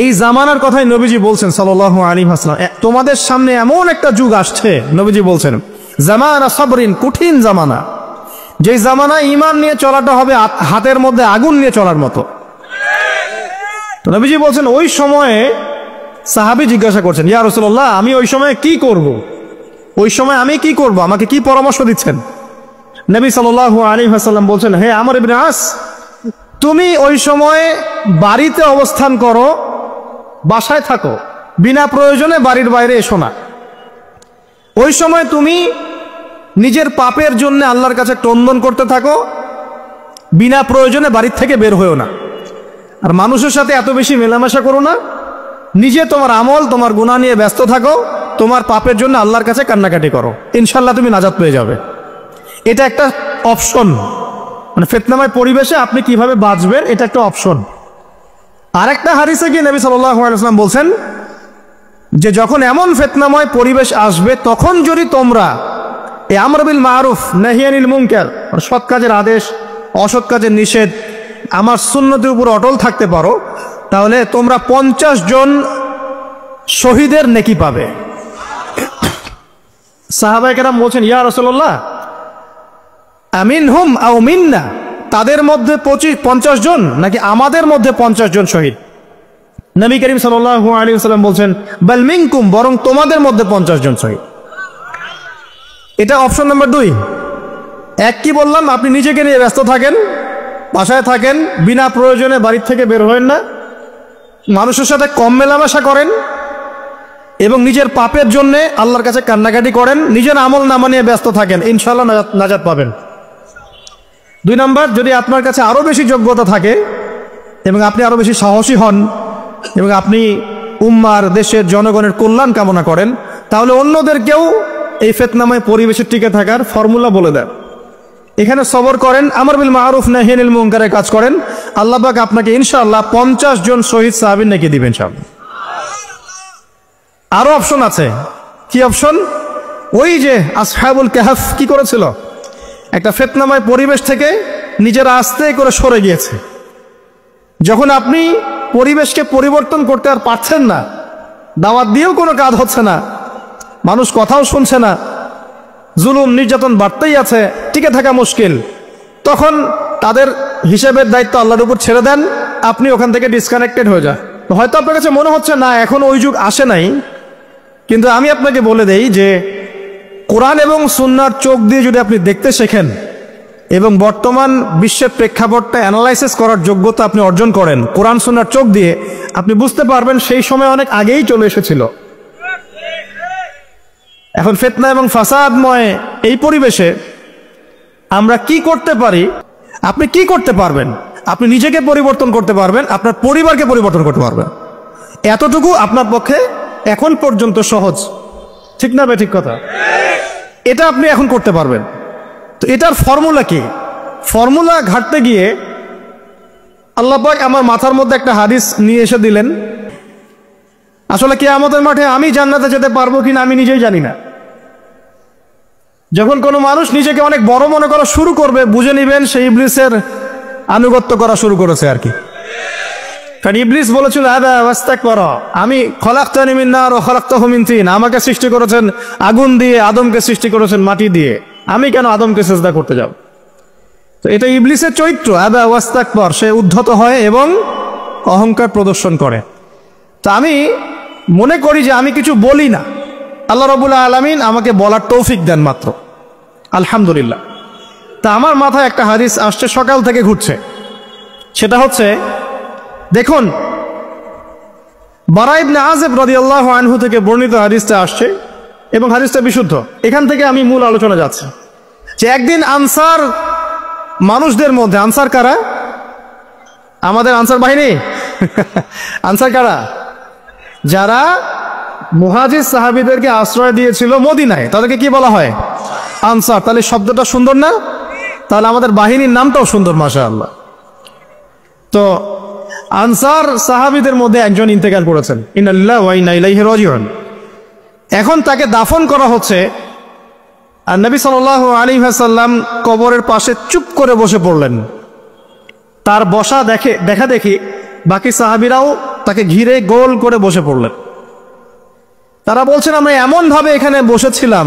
এই জামানার কথাই নবীজি বলছেন সাল্লাল্লাহু আলাইহি ওয়াসাল্লাম, তোমাদের সামনে এমন একটা যুগ আসছে, নবীজি বলছেন জামানা সাবরিন, কঠিন জামানা, যে জামানা ঈমান নিয়ে চলাটা হবে হাতের মধ্যে আগুন নিয়ে চলার মতো। তো নবীজি বলছেন ওই সময়ে সাহাবী জিজ্ঞাসা করছেন, ইয়া রাসূলুল্লাহ, আমি ওই সময়ে কি করব? ওই সময় আমি কি করব, আমাকে কি পরামর্শ দিচ্ছেন? নবী সাল্লাল্লাহু আলাইহি ওয়াসাল্লাম বলছেন, হে আমর ইবনে আস, তুমি ওই সময়ে বাড়িতে অবস্থান করো, বাসায় থাকো, বিনা প্রয়োজনে বাড়ির বাইরে এসো না। ওই সময় তুমি নিজের পাপের জন্য আল্লাহর কাছে ক্রন্দন করতে থাকো, বিনা প্রয়োজনে বাড়ির থেকে বের হয়েও না। আর মানুষের সাথে এত বেশি মেলামেশা করো না, নিজে তোমার আমল, তোমার গুনাহ নিয়ে ব্যস্ত থাকো, তোমার পাপের জন্য আল্লাহর কাছে কান্নাকাটি করো, ইনশাল্লাহ তুমি নাজাত পেয়ে যাবে। এটা একটা অপশন, মানে ফিতনাময় পরিবেশে আপনি কিভাবে বাঁচবেন, এটা একটা অপশন। আরেকটা হাদিসে গিয়ে নবী সাল্লাল্লাহু আলাইহি ওয়াসাল্লাম বলছেন যে যখন এমন ফিতনাময় পরিবেশ আসবে, তখন যদি তোমরা এই আমর বিল মারুফ নাহি আনিল মুনকার, সৎ কাজের আদেশ, অসৎ কাজের নিষেধ, আমার সুন্নতের উপর অটল থাকতে পারো, তাহলে তোমরা 50 জন শহীদের নেকি পাবে। সাহাবায়ে কেরাম বলছেন, ইয়া রাসূলুল্লাহ, আমিনহুম আও মিন্না, তাদের মধ্যে 50 জন নাকি আমাদের মধ্যে 50 জন শহীদ? নবী করিম সাল্লাল্লাহু আলাইহি ওয়াসাল্লাম বলছেন, বাল মিনকুম, বরং তোমাদের মধ্যে 50 জন শহীদ। এটা অপশন নাম্বার 2। এক কি বললাম, আপনি নিজেকে নিয়ে ব্যস্ত থাকেন, বাসায় থাকেন, বিনা প্রয়োজনে বাড়ির থেকে বের হবেন না, মানুষের সাথে কম মেলামেশা করেন এবং নিজের পাপের জন্য আল্লাহর কাছে কান্নাকাটি করেন, নিজের আমল নামা নিয়ে ব্যস্ত থাকেন, ইনশাআল্লাহ নাজাত পাবেন। 2 নাম্বার, যদি আপনার কাছে আরো বেশি যোগ্যতা থাকে এবং আপনি আরো বেশি সাহসী হন এবং আপনি উম্মার, দেশের জনগণের কল্যাণ কামনা করেন, তাহলে অন্যদেরকেও এই ফিতনাময় পরিবেশে টিকে থাকার ফর্মুলা বলে দেন। এখানে সবর করেন, আমর বিল মারুফ নাহি আনিল মুনকারের কাজ করেন, আল্লাহ পাক আপনাকে ইনশাআল্লাহ 50 জন শহীদ সাহাবীর নেকি দিবেন ইনশাআল্লাহ। আরো অপশন আছে। কি অপশন? ওই যে আসহাবুল কাহফ কি করেছিল, একটা ফিতনাময় পরিবেশ থেকে নিজেরা আস্তে করে সরে গিয়েছে। যখন আপনি পরিবেশকে পরিবর্তন করতে আর পারছেন না, দাওয়াত দিয়েও কোনো কাজ হচ্ছে না, মানুষ কথাও শুনছে না, জুলুম নির্যাতন বাড়তেই আছে, টিকে থাকা মুশকিল, তখন তাদের হিসাবের দায়িত্ব আল্লাহর উপর ছেড়ে দেন, আপনি ওখান থেকে ডিসকানেক্টেড হয়ে যান। হয়তো আপনার কাছে মনে হচ্ছে না এখন ওই যুগ আসে নাই, কিন্তু আমি আপনাকে বলে দেই যে কোরআন এবং সুন্নাহর চোখ দিয়ে যদি আপনি দেখতে শেখেন এবং বর্তমান বিশ্বের প্রেক্ষাপটটা অ্যানালাইসিস করার যোগ্যতা আপনি অর্জন করেন কোরআন সুন্নাহর চোখ দিয়ে, আপনি বুঝতে পারবেন সেই সময় অনেক আগেই চলে এসেছিল। এখন ফিতনা এবং ফাসাদময় এই পরিবেশে আমরা কি করতে পারি? আপনি কি করতে পারবেন? আপনি নিজেকে পরিবর্তন করতে পারবেন, আপনার পরিবারকে পরিবর্তন করতে পারবেন। এতটুকু আপনার পক্ষে এখন পর্যন্ত সহজ, ঠিক না বে ঠিক কথা? এটা আপনি এখন করতে পারবেন। তো এটার ফর্মুলা কি? ফর্মুলা ঘাটতে গিয়ে আল্লাহ পাক আমার মাথার মধ্যে একটা হাদিস নিয়ে এসে দিলেন। আসলে কিয়ামতের মাঠে আমি জান্নাতে যেতে পারবো কিনা আমি নিজেই জানি না। যখন কোনো মানুষ নিজেকে অনেক বড় মনে করা শুরু করবে, বুঝে নিবেন সে ইবলিসের আনুগত্য করা শুরু করেছে আর কি। কারণ ইবলিস বলেছিল, আমি খলাকতানি মিন নার ওয়া খলাকতাহু মিন তিন, আমাকে সৃষ্টি করেছেন আগুন দিয়ে, আদমকে সৃষ্টি করেছেন মাটি দিয়ে, আমি কেন আদমকে সিজদা করতে যাব? তো এটা ইবলিসের চরিত্র, আবা ওয়াস্তাকবার, সে উদ্ধত হয় এবং অহংকার প্রদর্শন করে। তা আমি মনে করি যে আমি কিছু বলি না, আল্লাহ রাব্বুল আলামিন আমাকে বলার তৌফিক দেন মাত্র, আলহামদুলিল্লাহ। তা আমার মাথায় একটা হাদিস আসছে, সকাল থেকে ঘুরছে। সেটা হচ্ছে, দেখুন বারা ইবনে আযিব রাদিয়াল্লাহু আনহু থেকে বর্ণিত হাদিসটা আসছে এবং হাদিসটা বিশুদ্ধ। এখান থেকে আমি মূল আলোচনা যাচ্ছি যে একদিন আনসার মানুষদের মধ্যে, আনসার কারা? আমাদের আনসার বাহিনী। আনসার কারা? যারা মুহাজির সাহাবীদেরকে আশ্রয় দিয়েছিল মদিনায়, তাদেরকে কি বলা হয়? আনসার। তাহলে শব্দটা সুন্দর না? তাহলে আমাদের বাহিনীর নামটাও সুন্দর, মাশাআল্লাহ। তো আনসার সাহাবীদের মধ্যে একজন ইন্তেকাল করেছেন, ইন্না লিল্লাহি ওয়া ইন্না ইলাইহি রাজিউন। এখন তাকে দাফন করা হচ্ছে, আর নবী সাল্লাল্লাহু আলাইহি ওয়াসাল্লাম কবরের পাশে চুপ করে বসে পড়লেন। তার বসা দেখা দেখি বাকি সাহাবীরাও তাকে ঘিরে গোল করে বসে পড়লেন। তারা বলছেন আমরা এমনভাবে এখানে বসেছিলাম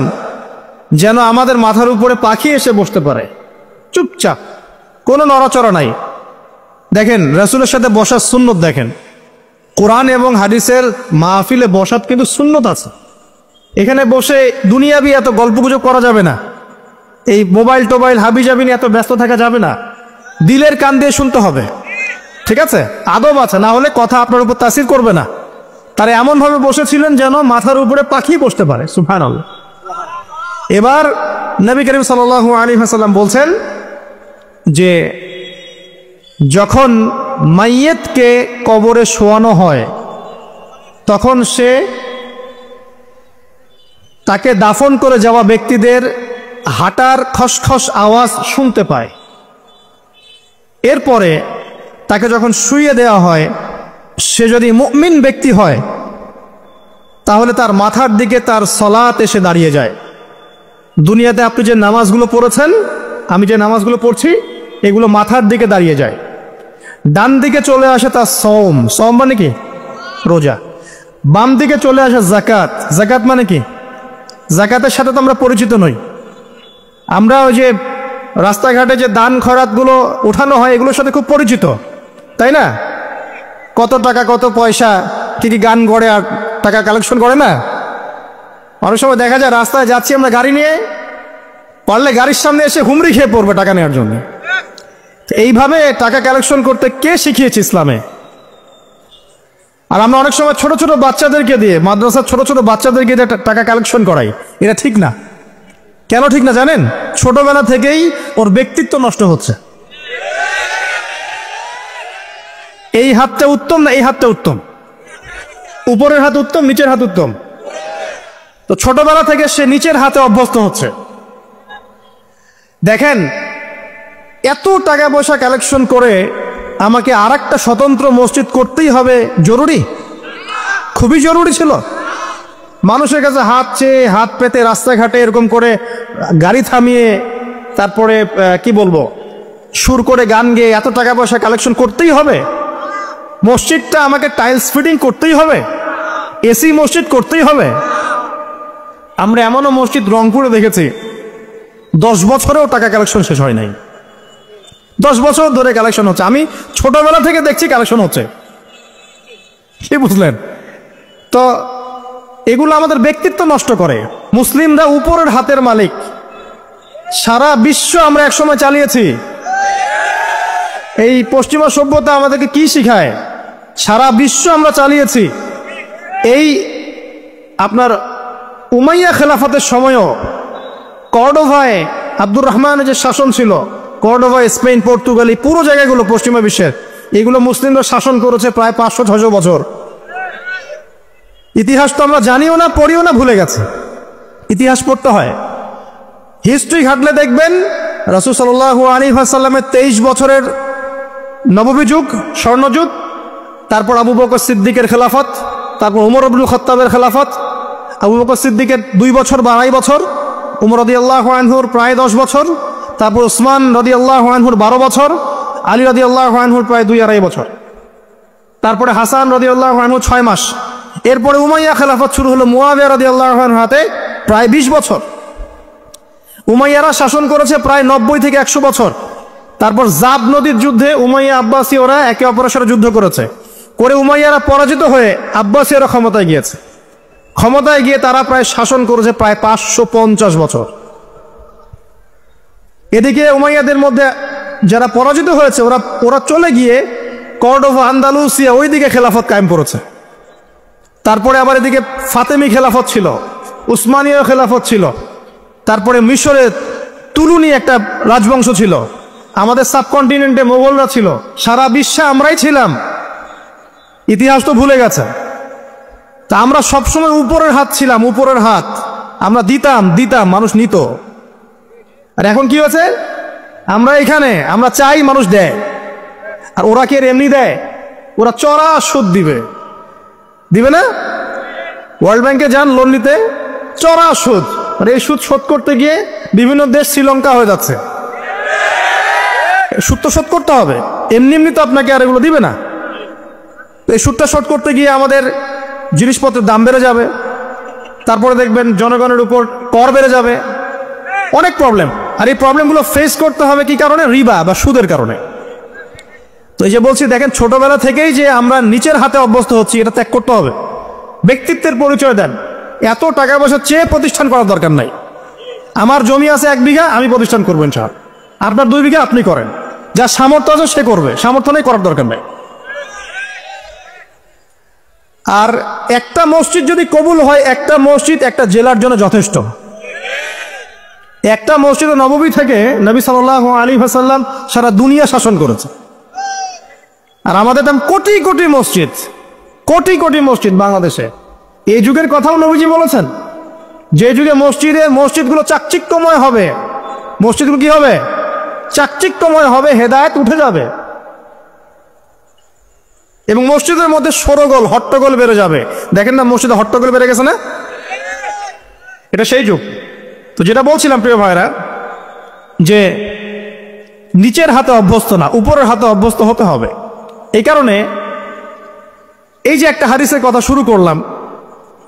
যেন আমাদের মাথার উপরে পাখি এসে বসতে পারে, চুপচাপ, কোনো নড়াচড়া নাই। দেখেন রাসূলের সাথে বসার সুন্নত, দেখেন কোরআন এবং হাদিসের মাহফিলে বসার কিন্তু সুন্নত আছে। এখানে বসে দুনিয়াবি এত গল্পগুজব করা যাবে না, এই মোবাইল টোবাইল হাবিজাবি নিয়ে এত ব্যস্ত থাকা যাবে না, দিলের কান দিয়ে শুনতে হবে, ঠিক আছে? আদব আছে, না হলে কথা আপনার উপর তাসির করবে না। তারা এমনভাবে বসেছিলেন যেন মাথার উপরে পাখি বসতে পারে, সুবহানাল্লাহ। এবার নবী করিম সাল্লাল্লাহু আলাইহি ওয়াসাল্লাম বলছেন যে যখন মাইয়েতকে কবরে শোয়ানো হয় তখন সে তাকে দাফন করে যাওয়া ব্যক্তিদের হাঁটার খসখস আওয়াজ শুনতে পায়। এরপরে তাকে যখন শুইয়ে দেওয়া হয়, সে যদি মুমিন ব্যক্তি হয় তাহলে তার মাথার দিকে তার সলাত এসে দাঁড়িয়ে যায়। দুনিয়াতে আপনি যে নামাজগুলো পড়েছেন, আমি যে নামাজগুলো পড়ছি, এগুলো মাথার দিকে দাঁড়িয়ে যায়। ডান দিকে চলে আসে তার সওম, সওম মানে কি? রোজা। বাম দিকে চলে আসে যাকাত, যাকাত মানে কি? যাকাতের সাথে তো আমরা পরিচিত নই। আমরা ওই যে রাস্তাঘাটে যে দান খয়রাতগুলো উঠানো হয় এগুলোর সাথে খুব পরিচিত, তাই না? কত টাকা কত পয়সা, কি কি গান গড়ে আর টাকা কালেকশন করে না? অনেক সময় দেখা যায় রাস্তায় যাচ্ছি আমরা গাড়ি নিয়ে, পারলে গাড়ির সামনে এসে হুমড়ি খেয়ে পড়বে টাকা নেওয়ার জন্য। এইভাবে টাকা কালেকশন করতে কে শিখিয়েছে ইসলামে? আর আমরা অনেক সময় ছোট ছোট বাচ্চাদেরকে দিয়ে, মাদ্রাসার ছোট ছোট বাচ্চাদেরকে দিয়ে টাকা কালেকশন করাই। এটা ঠিক না। কেন ঠিক না জানেন? ছোটবেলা থেকেই ওর ব্যক্তিত্ব নষ্ট হচ্ছে। এই হাতটা উত্তম না এই হাতটা উত্তম? উপরের হাত উত্তম, নিচের হাত উত্তম? তো ছোটবেলা থেকে সে নিচের হাতে অভ্যস্ত হচ্ছে। দেখেন, এত টাকা পয়সা কালেকশন করে আমাকে আর একটা স্বতন্ত্র মসজিদ করতেই হবে জরুরি? খুবই জরুরি ছিল। মানুষের কাছে হাত চেয়ে, হাত পেতে রাস্তাঘাটে এরকম করে গাড়ি থামিয়ে, তারপরে কি বলবো, সুর করে গান গেয়ে এত টাকা পয়সা কালেকশন করতেই হবে? মসজিদটা আমাকে টাইলস ফিটিং করতেই হবে? এসি মসজিদ করতেই হবে? আমরা এমনও মসজিদ রংপুরে দেখেছি 10 বছরেও টাকা কালেকশন শেষ হয় নাই। 10 বছর ধরে কালেকশন হচ্ছে। আমি ছোটবেলা থেকে দেখছি কালেকশন হচ্ছে। কি বুঝলেন? তো এগুলো আমাদের ব্যক্তিত্ব নষ্ট করে। মুসলিমরা উপরের হাতের মালিক। সারা বিশ্ব আমরা একসময় চালিয়েছি। এই পশ্চিমা সভ্যতা আমাদেরকে কি শিখায়? সারা বিশ্ব আমরা চালিয়েছি। এই আপনার উমাইয়া খেলাফতের সময়ও কর্ডোভায় আব্দুর রহমানের যে শাসন ছিল, কর্ডোভা, স্পেন, পর্তুগাল, এই পুরো জায়গাগুলো পশ্চিমা বিশ্বের, এগুলো মুসলিমরা শাসন করেছে প্রায় 500-600 বছর। ইতিহাস তো আমরা জানিও না, পড়িও না, ভুলে গেছে। ইতিহাস পড়তে হয়। হিস্ট্রি ঘাটলে দেখবেন রাসূল সাল্লাল্লাহু আলাইহি ওয়াসাল্লামের 23 বছরের নববী যুগ, স্বর্ণযুগ, তারপর আবু বকর সিদ্দিকের খেলাফত, তারপর উমর ইবনুল খাত্তাবের খেলাফত। আবু বকর সিদ্দিকের 2 বছর বা 2.5 বছর, উমর রাদিয়াল্লাহু আনহুর প্রায় 10 বছর, তারপর উসমান রাদিয়াল্লাহু আনহুর 12 বছর, আলী রাদিয়াল্লাহু আনহুর প্রায় 2-2.5 বছর, তারপরে হাসান রাদিয়াল্লাহু আনহু 6 মাস। এরপরে উমাইয়া খেলাফত শুরু হলো মুয়াবিয়া রাদিয়াল্লাহু আনহুর হাতে, প্রায় 20 বছর। উমাইয়ারা শাসন করেছে প্রায় 90 থেকে 100 বছর। তারপর জাব নদীর যুদ্ধে উমাইয়া আব্বাসী ওরা একে অপরের সাথে যুদ্ধ করেছে, করে উমাইয়ারা পরাজিত হয়ে আব্বাসীরা ক্ষমতায় গিয়েছে। ক্ষমতায় গিয়ে তারা প্রায় শাসন করেছে প্রায় 550 বছর। এদিকে উমাইয়াদের মধ্যে যারা পরাজিত হয়েছে ওরা চলে গিয়ে কর্ডোভা, আন্দালুসিয়া, ওইদিকে খেলাফত কায়েম করেছে। তারপরে আবার এদিকে ফাতেমি খেলাফত ছিল, উসমানীয় খেলাফত ছিল, তারপরে মিশরে তুলুনি একটা রাজবংশ ছিল, আমাদের সাবকন্টিনেন্টে মোগলরা ছিল, সারা বিশ্বে আমরাই ছিলাম। ইতিহাস তো ভুলে গেছে। তা আমরা সবসময় উপরের হাত ছিলাম, উপরের হাত। আমরা দিতাম, মানুষ নিত। আর এখন কি হয়েছে? আমরা এখানে, আমরা চাই, মানুষ দেয়। আর ওরা কি এমনি দেয়? ওরা চড়া সুদ দিবে না? ওয়ার্ল্ড ব্যাংকে যান লোন নিতে, চড়া সুদ। আর এই সুদ শোধ করতে গিয়ে বিভিন্ন দেশ শ্রীলঙ্কা হয়ে যাচ্ছে। সুদ তো শোধ করতে হবে, এমনি তো আপনাকে আর এগুলো দিবে না। তো এই সুদটা শোধ করতে গিয়ে আমাদের জিনিসপত্রের দাম বেড়ে যাবে, তারপরে দেখবেন জনগণের উপর কর বেড়ে যাবে, অনেক প্রবলেম। আর এই প্রবলেমগুলো ফেস করতে হবে কি কারণে? রিবা বা সুদের কারণে। তো এই যে বলছি, দেখেন ছোটবেলা থেকেই যে আমরা নিচের হাতে অভ্যস্ত হচ্ছি, এটা ত্যাগ করতে হবে। ব্যক্তিত্বের পরিচয় দেন, এত টাকা পয়সা চেয়ে প্রতিষ্ঠান করার দরকার নাই। আমার জমি আছে 1 বিঘা, আমি প্রতিষ্ঠান করবো ইনশাআল্লাহ। আপনার 2 বিঘা আপনি করেন, যার সামর্থ্য আছে সে করবে, সামর্থ্য নেই করার দরকার নাই। আর একটা মসজিদ যদি কবুল হয়, একটা মসজিদ একটা জেলার জন্য যথেষ্ট। একটা মসজিদ নববী থেকে নবী সাল্লাল্লাহু আলাইহি ওয়াসাল্লাম সারা দুনিয়া শাসন করেছে। আর আমাদের দাম কোটি কোটি মসজিদ, কোটি কোটি মসজিদ বাংলাদেশে। এই যুগের কথাও নবীজি বলেছেন, যে যুগে মসজিদগুলো চাকচিক্যময় হবে, মসজিদগুলো কি হবে? চাকচিক্যময় হবে, হেদায়েত উঠে যাবে, এবং মসজিদের মধ্যে শোরগোল হট্টগোল বেড়ে যাবে। দেখেন না মসজিদে হট্টগোল বেড়ে গেছে না? এটা সেই যুগ। তো যেটা বলছিলাম প্রিয় ভাইরা, যে নিচের হাতে অভ্যস্ত না, উপরের হাতে অভ্যস্ত হতে হবে। এই কারণে এই যে একটা হাদিসের কথা শুরু করলাম,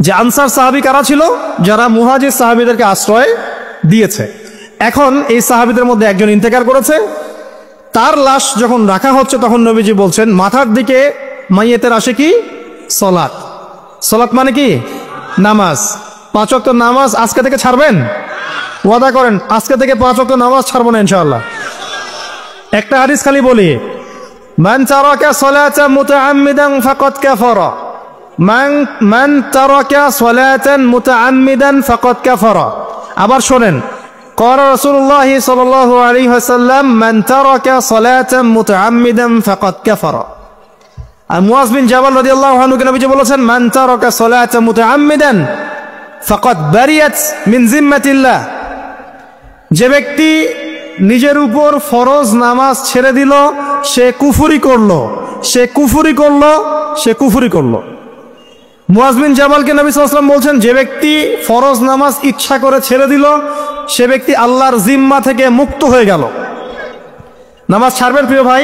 যে আনসার সাহাবী কারা ছিল? যারা মুহাজির সাহাবীদেরকে আশ্রয় দিয়েছে। এখন এই সাহাবীদের মধ্যে একজন ইন্তেকার করেছে, তার লাশ যখন রাখা হচ্ছে তখন নবীজি বলছেন, মাথার দিকে মাইয়েতের আসে কি? সলাত। সলাত মানে কি? নামাজ। 5 ওয়াক্ত নামাজ আজকে থেকে ছাড়বেন? ওয়াদা করেন আজকে থেকে 5 ওয়াক্ত নামাজ ছাড়বো না ইনশাআল্লাহ। একটা হাদিস খালি বলি, মান তারাকা সালাতান মুতাআম্মিদান ফাকাদ কাফারা, মান তারাকা সালাতান মুতাআম্মিদান ফাকাদ কাফারা। আবার শোনেন, قال رسول الله صلى الله عليه وسلم من ترك صلاة متعمدا فقد كفر। আর মুয়াজ বিন জাবাল রাদিয়াল্লাহু আনহু কে নবীজি বলেছেন, মান তারাকা সালাতা মুতাআম্মিদান ফাকাদ বারিয়াত মিন জিম্মাতিল্লাহ। যে ব্যক্তি নিজের উপর ফরজ নামাজ ছেড়ে দিল, সে কুফরি করলো, সে কুফরি করলো, সে কুফরি করলো। মুয়াজ বিন জাবালকে নবী সাল্লাল্লাহু আলাইহি ওয়াসাল্লাম বলছেন, যে ব্যক্তি ফরজ নামাজ ইচ্ছা করে ছেড়ে দিল, সে ব্যক্তি আল্লাহর জিম্মা থেকে মুক্ত হয়ে গেল। নামাজ ছাড়বেন প্রিয় ভাই?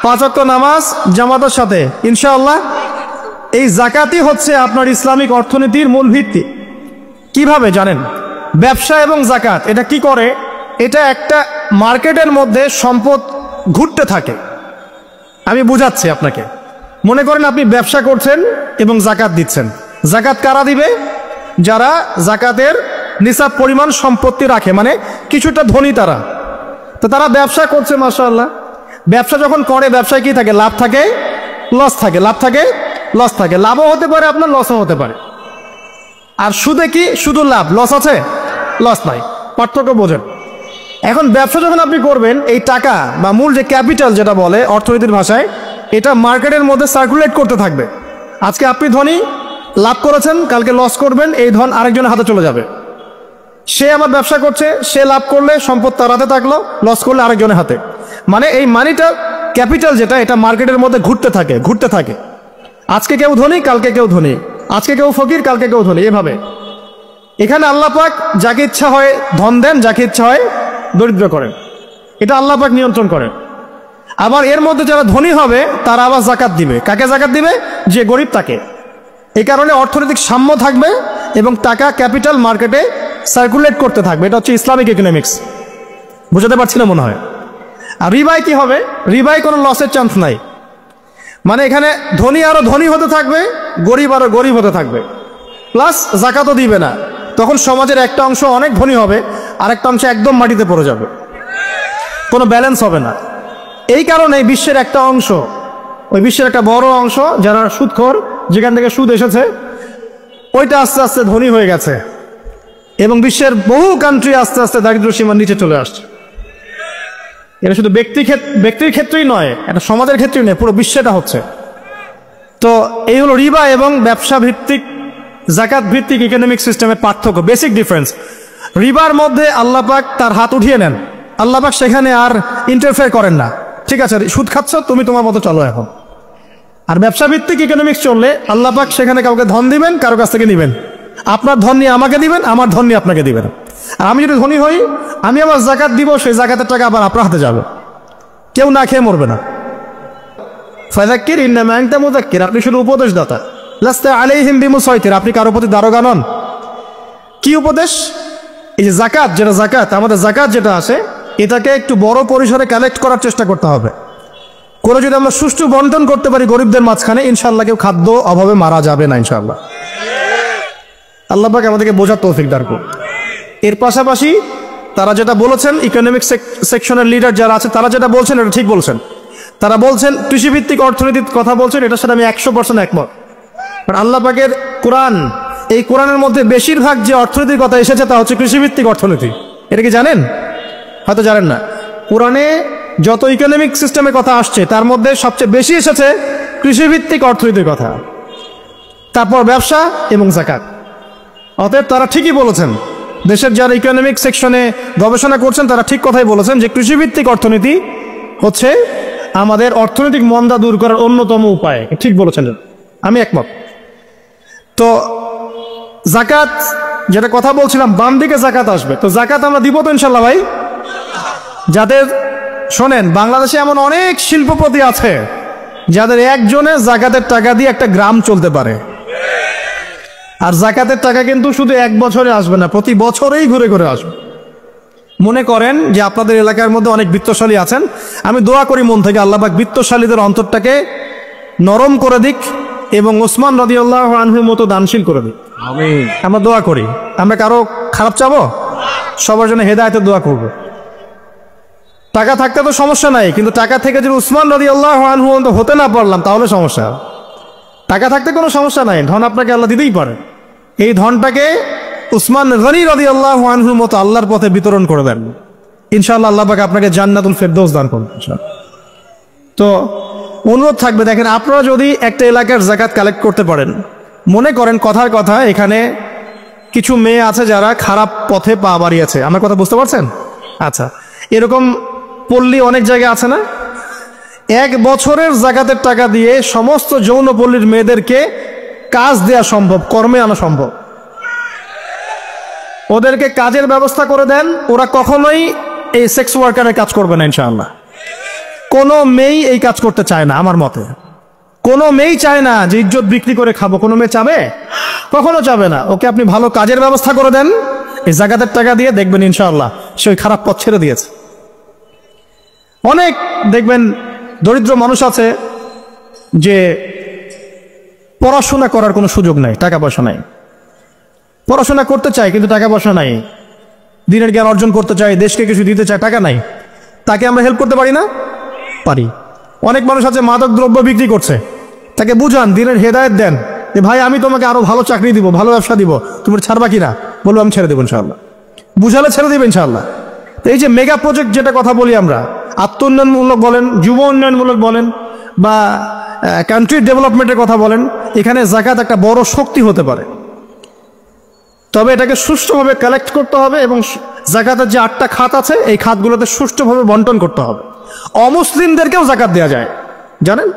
5 ওয়াক্ত নামাজ জামাতের সাথে ইনশাআল্লাহ। এই যাকাতই হচ্ছে আপনার ইসলামিক অর্থনীতির মূল ভিত্তি। কিভাবে জানেন? ব্যবসা এবং যাকাত এটা কি করে? এটা একটা মার্কেটের মধ্যে সম্পদ ঘুরতে থাকে। আমি বুঝাচ্ছি আপনাকে। মনে করেন আপনি ব্যবসা করছেন এবং যাকাত দিচ্ছেন। যাকাত কারা দিবে? যারা যাকাতের নিসাব পরিমাণ সম্পত্তি রাখে, মানে কিছুটা ধনী তারা। তো তারা ব্যবসা করছে, মাশাআল্লাহ। ব্যবসা যখন করে, ব্যবসায় কি থাকে? লাভ থাকে, লস থাকে, লাভ থাকে, লস থাকে। লাভও হতে পারে আপনার, লসও হতে পারে। আর সুদে কি? শুধু লাভ, লস আছে, লস নাই। পার্থক্য বোঝেন। এখন ব্যবসা যখন আপনি করবেন, এই টাকা বা মূল যে ক্যাপিটাল যেটা বলে অর্থনীতির ভাষায়, এটা মার্কেটের মধ্যে সার্কুলেট করতে থাকবে। আজকে আপনি ধনী, লাভ করেছেন, কালকে লস করবেন, এই ধন আরেকজনের হাতে চলে যাবে। সে আমার ব্যবসা করছে, সে লাভ করলে সম্পদ তার হাতে থাকলো, লস করলে আরেকজনের হাতে। মানে এই মানিটা, ক্যাপিটাল যেটা, এটা মার্কেটের মধ্যে ঘুরতে থাকে, ঘুরতে থাকে। আজকে কেউ ধনী, কালকে কেউ ধনী, আজকে কেউ ফকির, কালকে কেউ ধনী, এভাবে। এখানে আল্লাহ পাক যাকে ইচ্ছা হয় ধন দেন, যাকে ইচ্ছা হয় দরিদ্র করেন। এটা আল্লাহ পাক নিয়ন্ত্রণ করেন। আবার এর মধ্যে যারা ধনী হবে তারা আবার যাকাত দিবে। কাকে যাকাত দিবে? যে গরিব তাকে। এই কারণে অর্থনৈতিক সাম্য থাকবে এবং টাকা, ক্যাপিটাল মার্কেটে সার্কুলেট করতে থাকবে। এটা হচ্ছে ইসলামিক ইকোনমিক্স। বুঝাতে পারছি না মনে হয়। আর রিবায় কি হবে? রিবায় কোনো লসের চান্স নাই। মানে এখানে ধনী আরো ধনী হতে থাকবে, গরিব আরো গরিব হতে থাকবে, প্লাস যাকাতও দিবে না। তখন সমাজের একটা অংশ অনেক ধনী হবে, আরেকটা অংশ একদম মাটিতে পড়ে যাবে, কোনো ব্যালেন্স হবে না। এই কারণে বিশ্বের একটা অংশ, ওই বিশ্বের একটা বড় অংশ যারা সুদখোর, যেখান থেকে সুদ এসেছে, ওইটা আস্তে আস্তে ধনী হয়ে গেছে এবং বিশ্বের বহু কান্ট্রি আস্তে আস্তে দারিদ্র্য সীমার নিচে চলে আসছে। এটা শুধু ব্যক্তির ক্ষেত্রেই নয়, এটা সমাজের ক্ষেত্রেই নয়, পুরো বিশ্বেটা হচ্ছে। তো এই হলো রিবা এবং ব্যবসা ভিত্তিক, যাকাত ভিত্তিক ইকোনমিক সিস্টেমের পার্থক্য, বেসিক ডিফারেন্স। রিবার মধ্যে আল্লাহ পাক তার হাত উঠিয়ে নেন, আল্লাহ পাক সেখানে আর ইন্টারফেয়ার করেন না। ঠিক আছে, সুদ খাচ্ছ, তুমি তোমার মতো চলো এখন। আর ব্যবসা ভিত্তিক ইকোনমিক্স চললে আল্লাহ পাক সেখানে কাউকে ধন দিবেন, কারো কাছ থেকে নিবেন। আপনার ধন নিয়ে আমাকে দিবেন, আমার ধন নিয়ে আপনাকে দিবেন। আর আমি যদি ধনী হই, আমি আমার যাকাত দিব, সেই যাকাতের টাকা আবার আপনার হাতে যাবে, কেউ না খেয়ে মরবে না। ফাযাক্কির ইন্নামা আনতা মুযাক্কির, আপনি শুধু উপদেশদাতা। লাস্তা আলাইহিম বিমুসাইতির, আপনি কারো প্রতি দারোগা নন। কি উপদেশ? এই যে যাকাত, যেটা যাকাত, আমাদের যাকাত যেটা আছে, এটাকে একটু বড় পরিসরে কালেক্ট করার চেষ্টা করতে হবে। করে যদি আমরা সুষ্ঠু বন্টন করতে পারি গরিবদের মাঝখানে, ইনশাআল্লাহ কেউ খাদ্য অভাবে মারা যাবে না ইনশাআল্লাহ। আল্লাহ পাক আমাদেরকে বোঝার তৌফিক দান করুন। এর পাশাপাশি তারা যেটা বলেছেন, ইকোনমিক সেকশনের লিডার যারা আছে তারা যেটা বলছেন এটা ঠিক বলছেন। তারা বলছেন কৃষিভিত্তিক অর্থনীতির কথা বলছেন, এটার সাথে আমি 100% একমত। কারণ আল্লাহ পাকের কোরআন, এই কোরআনের মধ্যে বেশিরভাগ যে অর্থনীতির কথা এসেছে তা হচ্ছে কৃষিভিত্তিক অর্থনীতি। এটা কি জানেন? হয়তো জানেন না। কোরআনে যত ইকোনমিক সিস্টেমের কথা আসছে তার মধ্যে সবচেয়ে বেশি এসেছে কৃষিভিত্তিক অর্থনীতির কথা, তারপর ব্যবসা এবং যাকাত। অতএব তারা ঠিকই বলেছেন, দেশের যারা ইকোনমিক সেকশনে গবেষণা করছেন তারা ঠিক কথাই বলেছেন যে কৃষিভিত্তিক অর্থনীতি হচ্ছে আমাদের অর্থনৈতিক মন্দা দূর করার অন্যতম উপায়। ঠিক বলেছেন, আমি একমত। তো যাকাত যেটা কথা বলছিলাম, বাম দিকে যাকাত আসবে, তো যাকাত আমরা দিব তো ইনশাল্লাহ ভাই। যাদের শোনেন, বাংলাদেশে এমন অনেক শিল্পপতি আছে যাদের একজনে যাকাতের টাকা দিয়ে একটা গ্রাম চলতে পারে। আর যাকাতের টাকা কিন্তু শুধু এক বছরে আসবে না, প্রতি বছরেই ঘুরে ঘুরে আসবে। মনে করেন যে আপনাদের এলাকার মধ্যে অনেক বিত্তশালী আছেন, আমি দোয়া করি মন থেকে আল্লাহ পাক বিত্তশালীদের অন্তরটাকে নরম করে দিক এবং ওসমান রাদিয়াল্লাহু আনহুর মতো দানশীল করে দিক। আমিন। আমরা দোয়া করি, আমরা কারো খারাপ চাবো? সবার জন্য হেদায়েতের দোয়া করব। টাকা থাকতে তো সমস্যা নাই, কিন্তু টাকা থেকে যদি উসমান রাদিয়াল্লাহু আনহু হতে না পারলাম তাহলে সমস্যা। টাকা থাকতে কোনো সমস্যা নাই, ধন আপনাকে আল্লাহ দিতেই পারে। এই ধনটাকে উসমান গনি রাদিয়াল্লাহু আনহুর মতো আল্লাহর পথে বিতরণ করে দেন, ইনশাআল্লাহ আল্লাহ পাক আপনাকে জান্নাতুল ফেরদৌস দান করবেন। তো অনুরোধ থাকবে, দেখেন আপনারা যদি একটা এলাকার যাকাত কালেক্ট করতে পারেন, মনে করেন কথার কথা এখানে কিছু মেয়ে আছে যারা খারাপ পথে পা বাড়িয়েছে, আমার কথা বুঝতে পারছেন? আচ্ছা, এরকম পল্লী অনেক জায়গায় আছে না? এক বছরের যাকাতের টাকা দিয়ে সমস্ত যৌনপল্লীর মেয়েদেরকে কাজ দেয়া সম্ভব, কর্মে আনা সম্ভব। ওদেরকে কাজের ব্যবস্থা করে দেন, ওরা কখনোই এই সেক্স ওয়ার্কারের কাজ করবে না ইনশাআল্লাহ। কোনো মেয়েই এই কাজ করতে চায় না আমার মতে। কোনো মেয়েই চায় না যে ইজ্জত বিক্রি করে খাবো, কোনো মেয়ে চাবে? কখনো চাবে না। ওকে আপনি ভালো কাজের ব্যবস্থা করে দেন এই যাকাতের টাকা দিয়ে, দেখবেন ইনশাআল্লাহ সে ওই খারাপ পথ ছেড়ে দিয়েছে। অনেক দেখবেন দরিদ্র মানুষ আছে যে পড়াশোনা করার কোনো সুযোগ নাই, টাকা পয়সা নাই, পড়াশোনা করতে চায় কিন্তু টাকা পয়সা নাই, দিনের জ্ঞান অর্জন করতে চায়, দেশকে কিছু দিতে চায়, টাকা নাই। তাকে আমরা হেল্প করতে পারি না? পারি। অনেক মানুষ আছে মাদক দ্রব্য বিক্রি করছে, তাকে বুঝান, দিনের হেদায়েত দেন যে ভাই আমি তোমাকে আরো ভালো চাকরি দিব, ভালো ব্যবসা দিব, তুমি ছাড়বা কিনা? বলবো আমি ছেড়ে দেবো ইনশাআল্লাহ। বুঝালে ছেড়ে দেবে ইনশাআল্লাহ। তো এই যে মেগা প্রজেক্ট যেটা কথা বলি আমরা, আত্ম উন্নয়নমূলক বলেন, যুব উন্নয়নমূলক বলেন, বা কান্ট্রি ডেভেলপমেন্টের কথা বলেন, এখানে যাকাত একটা বড় শক্তি হতে পারে। তবে এটাকে সুষ্ঠুভাবে কালেক্ট করতে হবে এবং যাকাতের যে 8টা খাত আছে এই খাতগুলোতে সুষ্ঠুভাবে বন্টন করতে হবে। অমুসলিমদেরকেও যাকাত দেওয়া যায়, জানেন?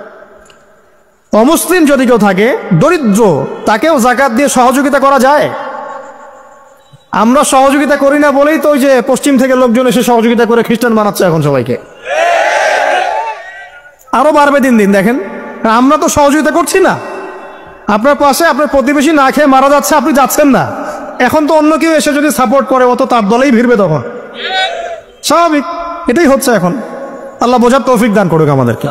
অমুসলিম যদি কেউ থাকে, দরিদ্র, তাকেও যাকাত দিয়ে সহযোগিতা করা যায়। আমরা সহযোগিতা করি না বলেই তো ওই যে পশ্চিম থেকে লোকজন এসে সহযোগিতা করে খ্রিস্টান বানাচ্ছে এখন সবাইকে। আরো বাড়বে দিন দিন, দেখেন। আমরা তো সহযোগিতা করছি না। আপনার পাশে আপনার প্রতিবেশী না খেয়ে মারা যাচ্ছে, আপনি যাচ্ছেন না। এখন তো অন্য কেউ এসে যদি সাপোর্ট করে, ও তো তার দলেই ভিড়বে তখন, স্বাভাবিক। এটাই হচ্ছে এখন। আল্লাহ বোঝার তৌফিক দান করুক আমাদেরকে।